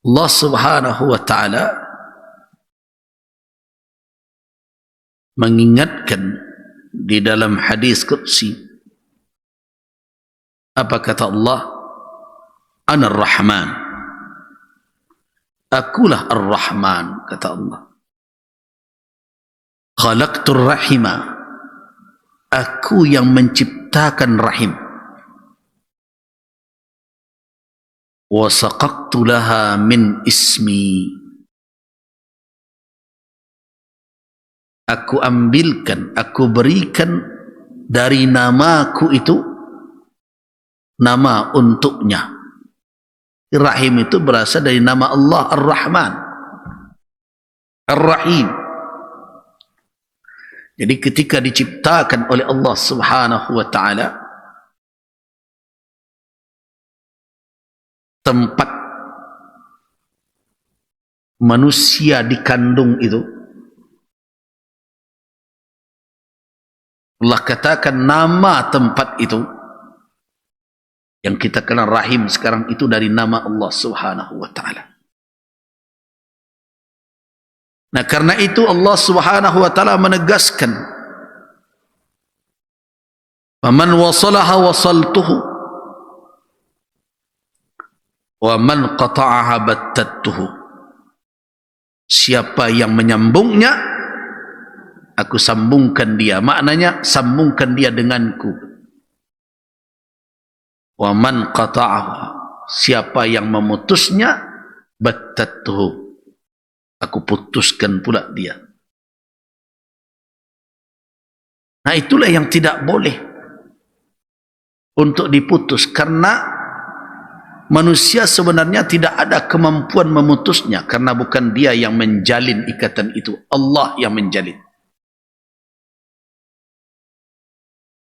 Allah Subhanahu wa ta'ala mengingatkan di dalam hadis qudsi. Apa kata Allah? Ana ar-Rahman, akulah ar-Rahman, kata Allah. Khalaqtur rahima, aku yang menciptakan rahim. Wa saqaqtu laha min ismi, aku ambilkan, aku berikan dari namaku itu nama untuknya. Rahim itu berasal dari nama Allah Ar-Rahman, Ar-Rahim. Jadi ketika diciptakan oleh Allah Subhanahu wa ta'ala, tempat manusia dikandung itu, Allah katakan nama tempat itu yang kita kenal rahim sekarang itu dari nama Allah Subhanahu wa ta'ala. Nah, karena itu Allah Subhanahu wa ta'ala menegaskan, "Faman wasalaha wasaltuhu wa man qata'aha battattuhu." Siapa yang menyambungnya, aku sambungkan dia. Maknanya sambungkan dia denganku. Wa man qata'aha, siapa yang memutusnya, battattuhu, aku putuskan pula dia. Nah, itulah yang tidak boleh untuk diputus, karena manusia sebenarnya tidak ada kemampuan memutusnya, karena bukan dia yang menjalin ikatan itu, Allah yang menjalin.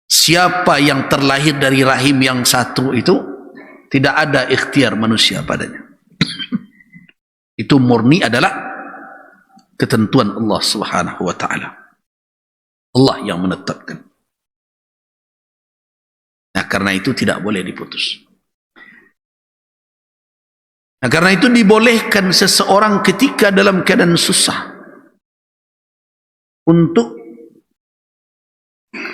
Siapa yang terlahir dari rahim yang satu itu, tidak ada ikhtiar manusia padanya. Itu murni adalah ketentuan Allah Subhanahu wa ta'ala. Allah yang menetapkan. Nah, karena itu tidak boleh diputus. Nah, karena itu dibolehkan seseorang ketika dalam keadaan susah untuk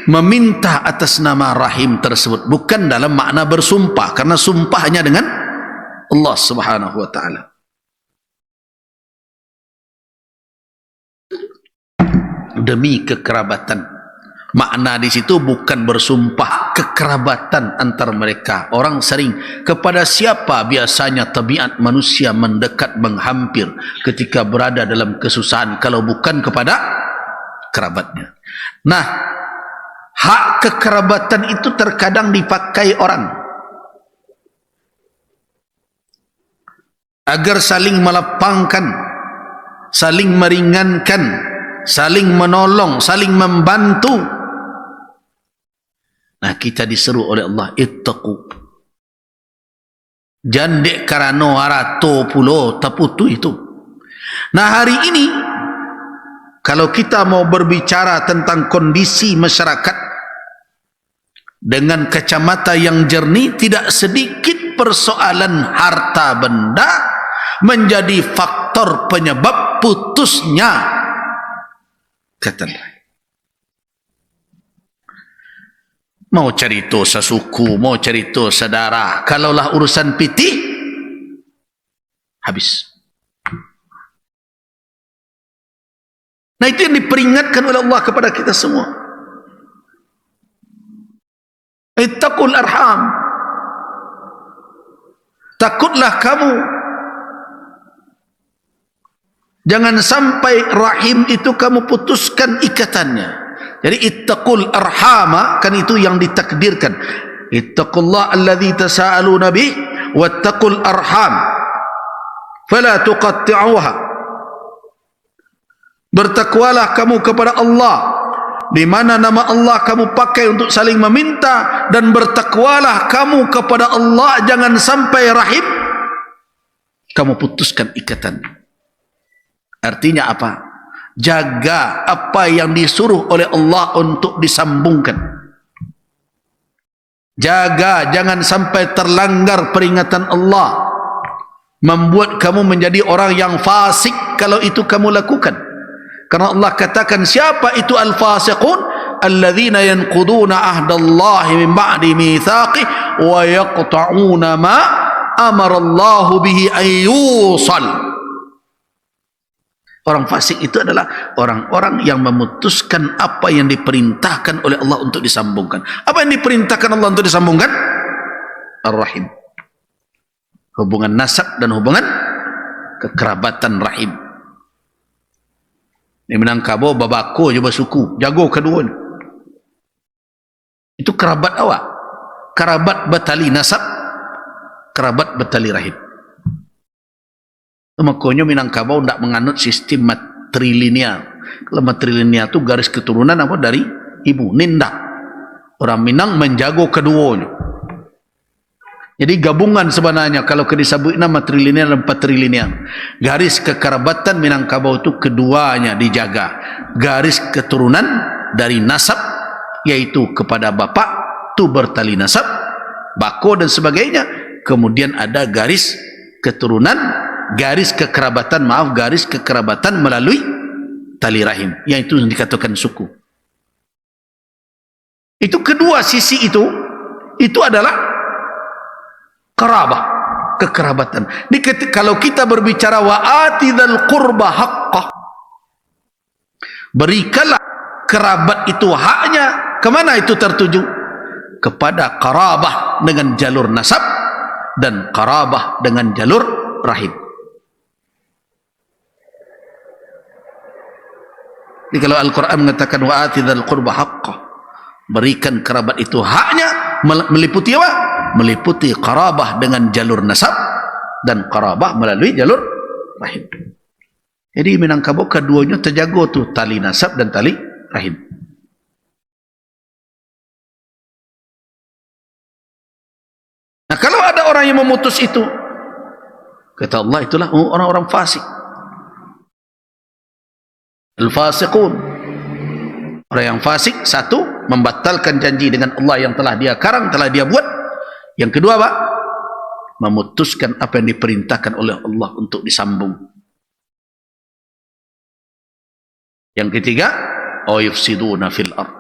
meminta atas nama rahim tersebut, bukan dalam makna bersumpah, karena sumpahnya dengan Allah Subhanahu wa ta'ala. Demi kekerabatan. Makna di situ bukan bersumpah, kekerabatan antar mereka. Orang sering, kepada siapa biasanya tabiat manusia mendekat, menghampir ketika berada dalam kesusahan, kalau bukan kepada kerabatnya. Nah, hak kekerabatan itu terkadang dipakai orang agar saling melapangkan, saling meringankan, saling menolong, saling membantu. Nah, kita diseru oleh Allah, ittaqu, jandek karano arato pulo taputu itu. Nah, hari ini kalau kita mau berbicara tentang kondisi masyarakat dengan kacamata yang jernih, tidak sedikit persoalan harta benda menjadi faktor penyebab putusnya ikatan rahim. Mau cari itu sesuku, mau cari itu saudara, kalaulah urusan pitih, habis. Nah, itu yang diperingatkan oleh Allah kepada kita semua. Ittaqul arham, takutlah kamu, jangan sampai rahim itu kamu putuskan ikatannya. Jadi ittaqul arhama, kan itu yang ditakdirkan. Ittaqullah alladzi tasaaluna bih wattaqul arham fala tuqatti'uha. Bertakwalah kamu kepada Allah, di mana nama Allah kamu pakai untuk saling meminta, dan bertakwalah kamu kepada Allah, jangan sampai rahim kamu putuskan ikatan. Artinya apa? Jaga apa yang disuruh oleh Allah untuk disambungkan. Jaga jangan sampai terlanggar peringatan Allah. membuat kamu menjadi orang yang fasik kalau itu kamu lakukan. Karena Allah katakan, siapa itu al-fasiqun? Alladzina yanquduna ahdallahi min ba'di mitsaqi wa yaqta'una ma amara Allahu bihi ayyusal. Orang fasik itu adalah orang-orang yang memutuskan apa yang diperintahkan oleh Allah untuk disambungkan. Apa yang diperintahkan Allah untuk disambungkan? Ar-Rahim. Hubungan nasab dan hubungan kekerabatan rahim. Di Minangkabau babako je bersuku, jago kedua ni. Itu kerabat awak. Kerabat bertali nasab, kerabat bertali rahim. Makanya Minangkabau tidak menganut sistem matrilinear. Kalau matrilinear itu garis keturunan apa dari ibu, nindak. Orang Minang menjago keduanya. Jadi gabungan sebenarnya kalau disebut nama matrilinear dan patrilinear. Garis kekerabatan Minangkabau itu keduanya dijaga. Garis keturunan dari nasab, yaitu kepada bapa itu bertali nasab, bako dan sebagainya. Kemudian ada garis keturunan, garis kekerabatan melalui tali rahim, yang itu dikatakan suku. Itu kedua sisi itu adalah kerabah, kekerabatan. Kalau kita berbicara wa atidal qurba haqqah, berikanlah kerabat itu haknya. Kemana itu tertuju? Kepada kerabah dengan jalur nasab dan kerabah dengan jalur rahim. Jadi kalau Al-Quran mengatakan wa atidal qurba haqqah, berikan kerabat itu haknya, meliputi apa? Meliputi qarabah dengan jalur nasab dan qarabah melalui jalur rahim. Jadi Minangkabau keduanya terjaga tu, tali nasab dan tali rahim. Nah, kalau ada orang yang memutus itu, kata Allah, itulah orang-orang fasik. Al-fasiqun. Orang yang fasik, satu, membatalkan janji dengan Allah yang telah dia karang, telah dia buat. Yang kedua apa? Memutuskan apa yang diperintahkan oleh Allah untuk disambung. Yang ketiga, yufsiduna fil ardh,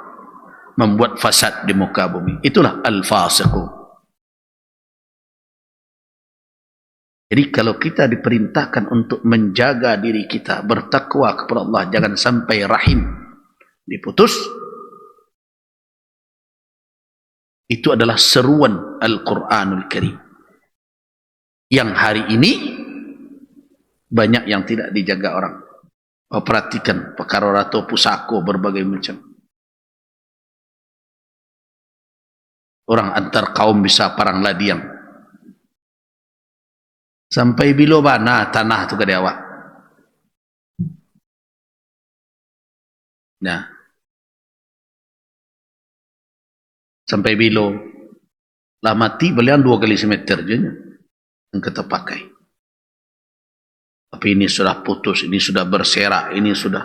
membuat fasad di muka bumi. Itulah al-fasiqun. Jadi kalau kita diperintahkan untuk menjaga diri kita, bertakwa kepada Allah, jangan sampai rahim diputus, itu adalah seruan Al-Quranul Karim yang hari ini banyak yang tidak dijaga orang. Perhatikan perkara ratu pusako berbagai macam. Orang antar kaum bisa parang ladiang. Sampai bila mana tanah tu ke dia awak? Nah, sampai bilo lah mati belian 2 kali semeter je yang kita pakai. Tapi ini sudah putus, ini sudah berserak, ini sudah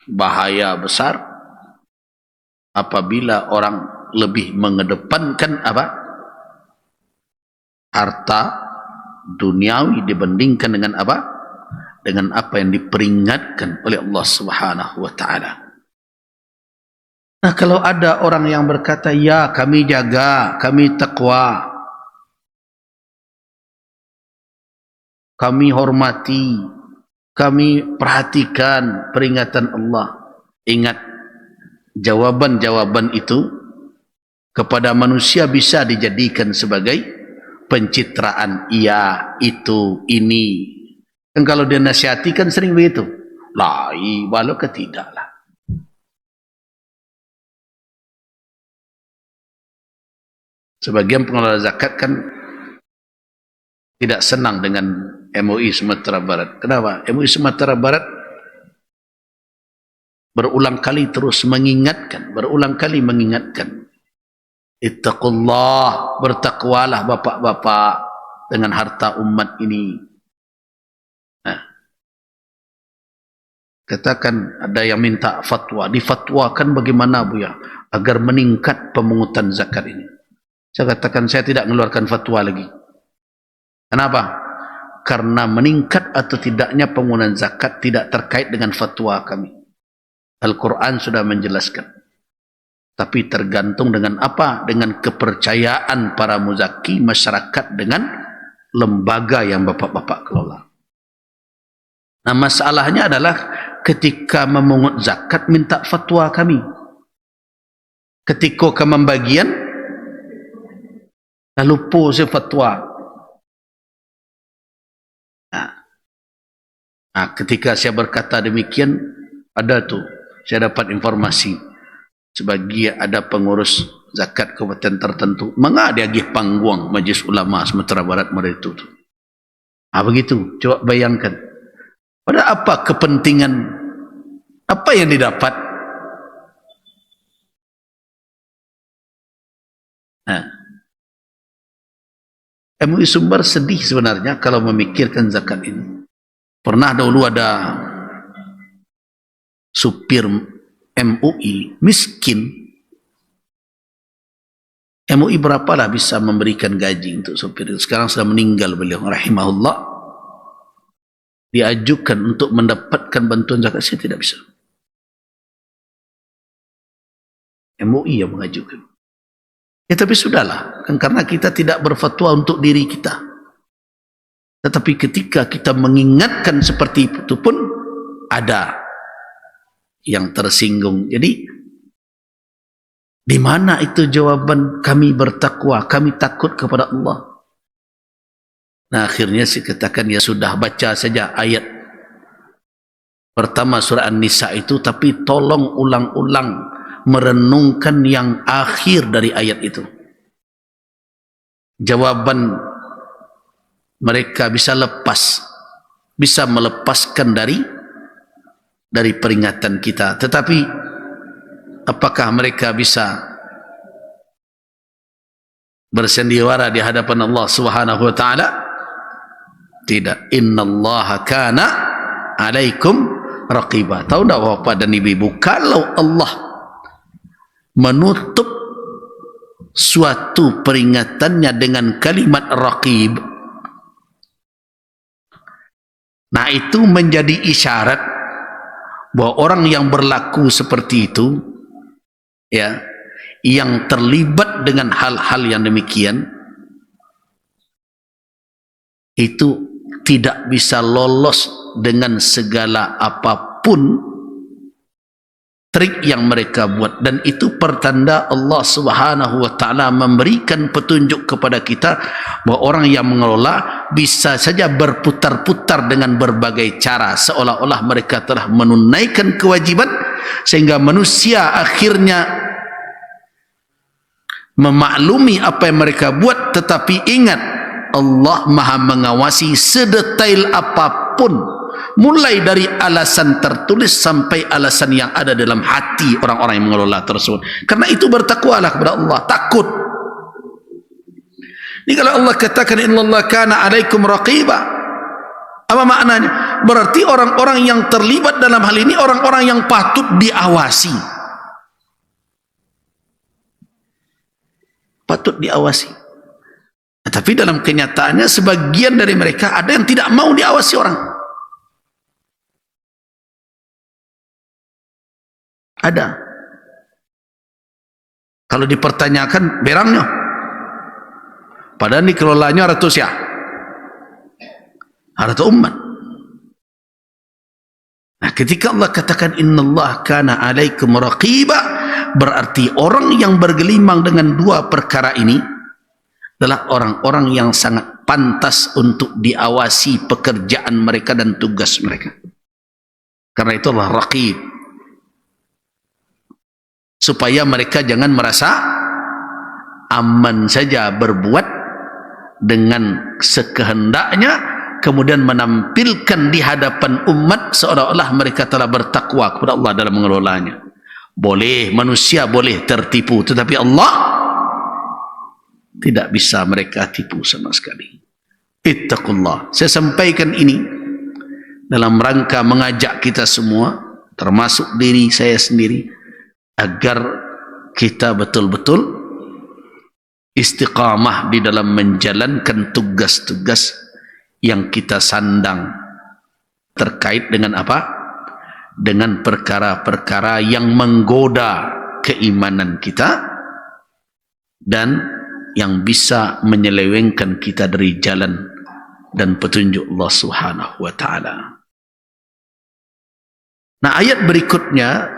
bahaya besar apabila orang lebih mengedepankan apa? Harta duniawi dibandingkan dengan apa? Dengan apa yang diperingatkan oleh Allah Subhanahu wa taala. Nah, kalau ada orang yang berkata, ya kami jaga, kami takwa, kami hormati, kami perhatikan peringatan Allah. Ingat, jawaban-jawaban itu kepada manusia bisa dijadikan sebagai pencitraan. Iya, itu, ini. Dan kalau dia nasihati kan sering begitu. Lai, walau ke tidak lah. Sebagian pengelola zakat kan tidak senang dengan MUI Sumatera Barat. Kenapa? MUI Sumatera Barat berulang kali terus mengingatkan, ittaqullah, bertakwalah bapak-bapak dengan harta umat ini. Nah, katakan ada yang minta fatwa, difatwakan bagaimana Buya agar meningkat pemungutan zakat ini. Saya katakan saya tidak mengeluarkan fatwa lagi. Kenapa? Karena meningkat atau tidaknya penggunaan zakat tidak terkait dengan fatwa kami. Al-Quran sudah menjelaskan. Tapi tergantung dengan apa? Dengan kepercayaan para muzaki, masyarakat dengan lembaga yang bapak-bapak kelola. Nah, masalahnya adalah ketika memungut zakat minta fatwa kami. Ketika ke membagian lupa saya fatwa. Nah, ketika saya berkata demikian, ada tu saya dapat informasi sebagai ada pengurus zakat kabupaten tertentu mengada agih pangguang Majlis Ulama Sumatera Barat mereka itu. Begitu, coba bayangkan. Pada apa kepentingan, apa yang didapat? MUI Sumbar sedih sebenarnya kalau memikirkan zakat ini. Pernah dahulu ada supir MUI miskin. MUI berapalah bisa memberikan gaji untuk supir itu. Sekarang sudah meninggal beliau, rahimahullah. Diajukan untuk mendapatkan bantuan zakat, saya tidak bisa. MUI yang mengajukan. Ya tapi sudahlah, kan karena kita tidak berfatwa untuk diri kita. Tetapi ketika kita mengingatkan seperti itu pun ada yang tersinggung. Jadi di mana itu jawaban kami bertakwa, kami takut kepada Allah? Nah, akhirnya saya katakan ya sudah, baca saja ayat pertama surah An-Nisa itu, tapi tolong ulang-ulang merenungkan yang akhir dari ayat itu. Jawaban mereka bisa lepas, bisa melepaskan dari peringatan kita. Tetapi apakah mereka bisa bersandiwara di hadapan Allah Subhanahu wa taala? Tidak. Innallaha kana alaikum raqiba. Tahu tak Bapak dan Ibu, kalau Allah menutup suatu peringatannya dengan kalimat raqib, nah itu menjadi isyarat bahwa orang yang berlaku seperti itu, ya, yang terlibat dengan hal-hal yang demikian, itu tidak bisa lolos dengan segala apapun trik yang mereka buat. Dan itu pertanda Allah Subhanahu wa taala memberikan petunjuk kepada kita bahwa orang yang mengelola bisa saja berputar-putar dengan berbagai cara seolah-olah mereka telah menunaikan kewajiban, sehingga manusia akhirnya memaklumi apa yang mereka buat. Tetapi ingat, Allah Maha mengawasi sedetail apapun, mulai dari alasan tertulis sampai alasan yang ada dalam hati orang-orang yang mengelola tersebut. Karena itu bertakwalah kepada Allah, takut. Ini kalau Allah katakan innallaha kana alaikum raqiba, apa maknanya? Berarti orang-orang yang terlibat dalam hal ini orang-orang yang patut diawasi. Patut diawasi. Tapi dalam kenyataannya sebagian dari mereka ada yang tidak mau diawasi orang. Ada. Kalau dipertanyakan berangnya, padahal dikelolanya ratus ya, ratus umat. Nah, ketika Allah katakan innallaha kana alaikum raqiba, berarti orang yang bergelimang dengan dua perkara ini adalah orang-orang yang sangat pantas untuk diawasi pekerjaan mereka dan tugas mereka. Karena itulah raqib, supaya mereka jangan merasa aman saja berbuat dengan sekehendaknya, kemudian menampilkan di hadapan umat seolah-olah mereka telah bertakwa kepada Allah dalam mengelolanya. Boleh, manusia boleh tertipu, tetapi Allah tidak bisa mereka tipu sama sekali. Ittaqullah. Saya sampaikan ini dalam rangka mengajak kita semua, termasuk diri saya sendiri, agar kita betul-betul istiqamah di dalam menjalankan tugas-tugas yang kita sandang terkait dengan apa? Dengan perkara-perkara yang menggoda keimanan kita dan yang bisa menyelewengkan kita dari jalan dan petunjuk Allah Subhanahu wa taala. Nah, ayat berikutnya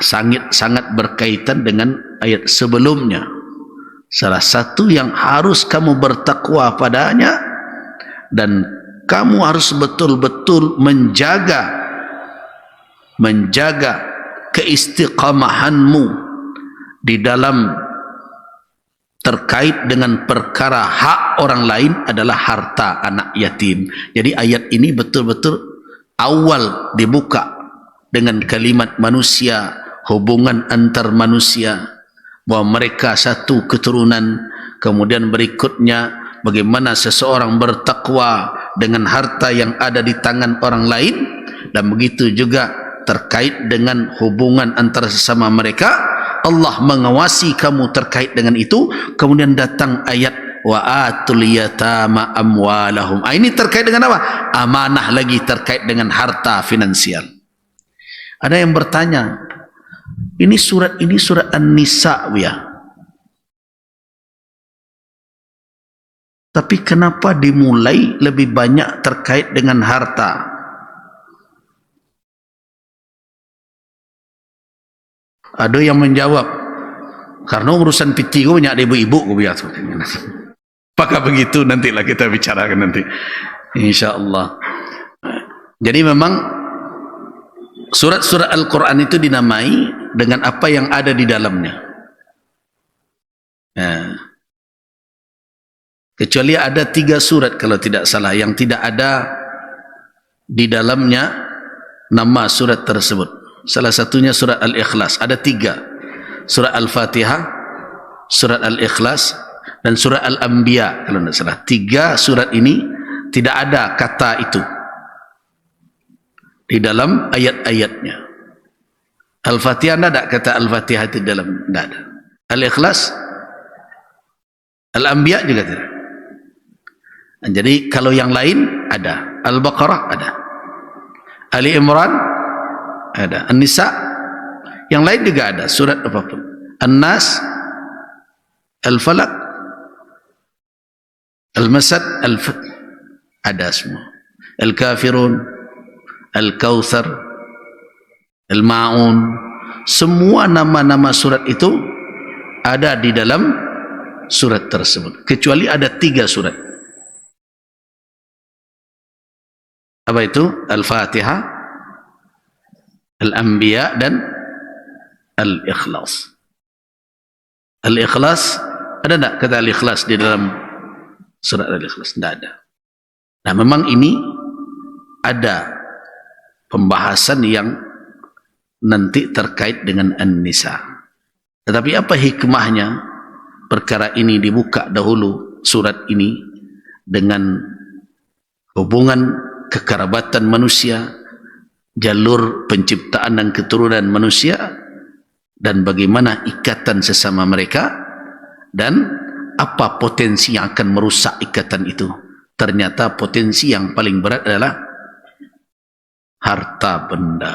sangat berkaitan dengan ayat sebelumnya. Salah satu yang harus kamu bertakwa padanya dan kamu harus betul-betul menjaga keistiqamahanmu di dalam terkait dengan perkara hak orang lain adalah harta anak yatim. Jadi ayat ini betul-betul awal dibuka dengan kalimat manusia, hubungan antar manusia, bahwa mereka satu keturunan. Kemudian berikutnya bagaimana seseorang bertakwa dengan harta yang ada di tangan orang lain, dan begitu juga terkait dengan hubungan antara sesama mereka. Allah mengawasi kamu terkait dengan itu. Kemudian datang ayat wa atul yatama amwalahum. Ini terkait dengan apa? Amanah lagi terkait dengan harta finansial. Ada yang bertanya, ini surat An-Nisa ya. Tapi kenapa dimulai lebih banyak terkait dengan harta? Ada yang menjawab, karena urusan piti ku banyak ibu-ibu ku biar. Apakah begitu? Nantilah kita bicarakan nanti, insya-Allah. Jadi memang surat-surat Al-Quran itu dinamai dengan apa yang ada di dalamnya. Kecuali ada 3 surat kalau tidak salah yang tidak ada di dalamnya nama surat tersebut. Salah satunya surat Al-Ikhlas. Ada 3. Surat Al-Fatihah, surat Al-Ikhlas, dan surat Al-Anbiya kalau tidak salah. 3 surat ini tidak ada kata itu di dalam ayat-ayatnya. Al-Fatihah tidak ada kata Al-Fatihah itu dalam, tidak ada. Al-Ikhlas, Al-Anbiya juga tidak. Jadi kalau yang lain ada. Al-Baqarah ada, Ali Imran ada, An-Nisa, yang lain juga ada surat apapun. An-Nas, Al-Falaq, Al-Masad, ada semua. Al-Kafirun, Al-Kautsar, Al-Ma'un, semua nama-nama surat itu ada di dalam surat tersebut, kecuali ada 3 surat. Apa itu? Al-Fatihah, Al-Anbiya, dan Al-Ikhlas. Al-Ikhlas, ada tak kata Al-Ikhlas di dalam surat Al-Ikhlas? Tidak ada. Nah, memang ini ada pembahasan yang nanti terkait dengan An-Nisa. Tetapi apa hikmahnya perkara ini dibuka dahulu surat ini dengan hubungan kekerabatan manusia, jalur penciptaan dan keturunan manusia, dan bagaimana ikatan sesama mereka, dan apa potensi yang akan merusak ikatan itu. Ternyata potensi yang paling berat adalah harta benda.